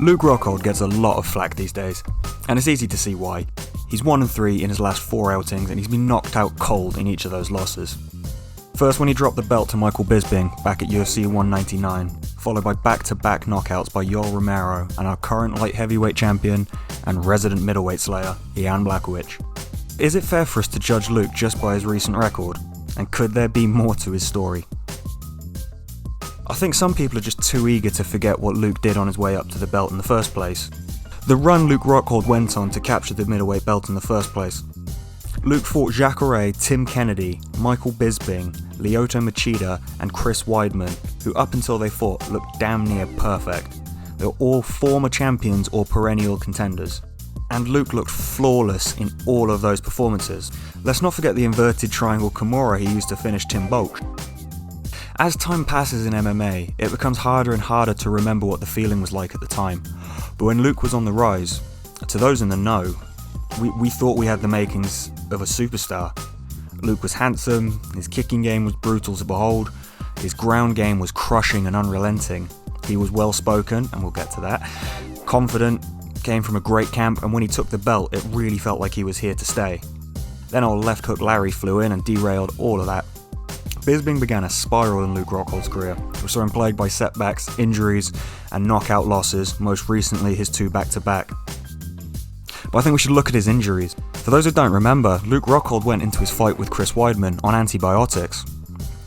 Luke Rockhold gets a lot of flack these days, and it's easy to see why. He's 1-3 in his last 4 outings, and he's been knocked out cold in each of those losses. First when he dropped the belt to Michael Bisping back at UFC 199, followed by back-to-back knockouts by Yoel Romero and our current light heavyweight champion and resident middleweight slayer, Jan Blachowicz. Is it fair for us to judge Luke just by his recent record? And could there be more to his story? I think some people are just too eager to forget what Luke did on his way up to the belt in the first place. The run Luke Rockhold went on to capture the middleweight belt in the first place. Luke fought Jacare, Tim Kennedy, Michael Bisping, Lyoto Machida and Chris Weidman, who up until they fought looked damn near perfect. They were all former champions or perennial contenders. And Luke looked flawless in all of those performances. Let's not forget the inverted triangle Kimura he used to finish Tim Boetsch. As time passes in MMA, it becomes harder and harder to remember what the feeling was like at the time. But when Luke was on the rise, to those in the know, we thought we had the makings of a superstar. Luke was handsome, his kicking game was brutal to behold, his ground game was crushing and unrelenting. He was well spoken, and we'll get to that, confident, came from a great camp, and when he took the belt, it really felt like he was here to stay. Then old left hook Larry flew in and derailed all of that. Bisping began a spiral in Luke Rockhold's career. We saw him plagued by setbacks, injuries, and knockout losses, most recently his 2 back-to-back. But I think we should look at his injuries. For those who don't remember, Luke Rockhold went into his fight with Chris Weidman on antibiotics.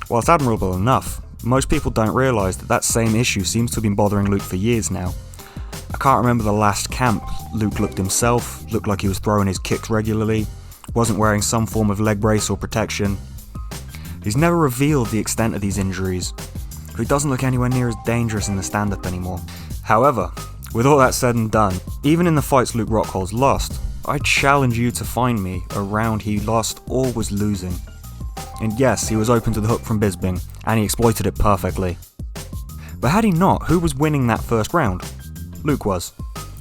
While it's admirable enough, most people don't realise that that same issue seems to have been bothering Luke for years now. I can't remember the last camp Luke looked himself, looked like he was throwing his kicks regularly, wasn't wearing some form of leg brace or protection. He's never revealed the extent of these injuries, but he doesn't look anywhere near as dangerous in the stand-up anymore. However, with all that said and done, even in the fights Luke Rockhold's lost, I challenge you to find me a round he lost or was losing. And yes, he was open to the hook from Bisping, and he exploited it perfectly. But had he not, who was winning that first round? Luke was.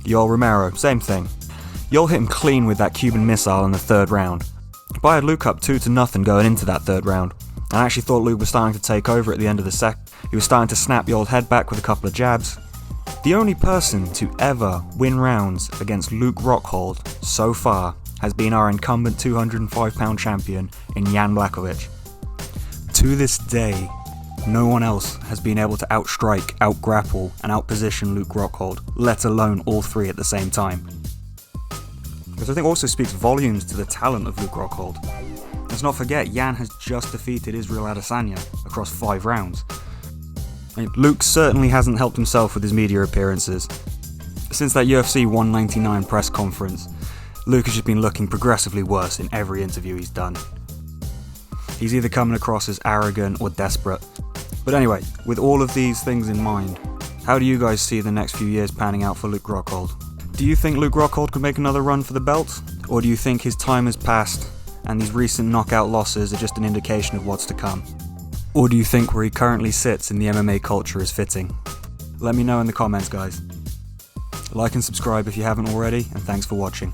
Yoel Romero, same thing. Yoel hit him clean with that Cuban missile in the 3rd round. But I had Luke up 2-0 going into that 3rd round. I actually thought Luke was starting to take over at the end of the second. He was starting to snap the old head back with a couple of jabs. The only person to ever win rounds against Luke Rockhold so far has been our incumbent 205-pound champion in Jan Blachowicz. To this day, no one else has been able to outstrike, outgrapple and outposition Luke Rockhold, let alone all 3 at the same time. Which I think also speaks volumes to the talent of Luke Rockhold. Let's not forget, Jan has just defeated Israel Adesanya across 5 rounds. Luke certainly hasn't helped himself with his media appearances. Since that UFC 199 press conference, Luke has just been looking progressively worse in every interview he's done. He's either coming across as arrogant or desperate. But anyway, with all of these things in mind, how do you guys see the next few years panning out for Luke Rockhold? Do you think Luke Rockhold could make another run for the belt? Or do you think his time has passed and these recent knockout losses are just an indication of what's to come? Or do you think where he currently sits in the MMA culture is fitting? Let me know in the comments, guys. Like and subscribe if you haven't already, and thanks for watching.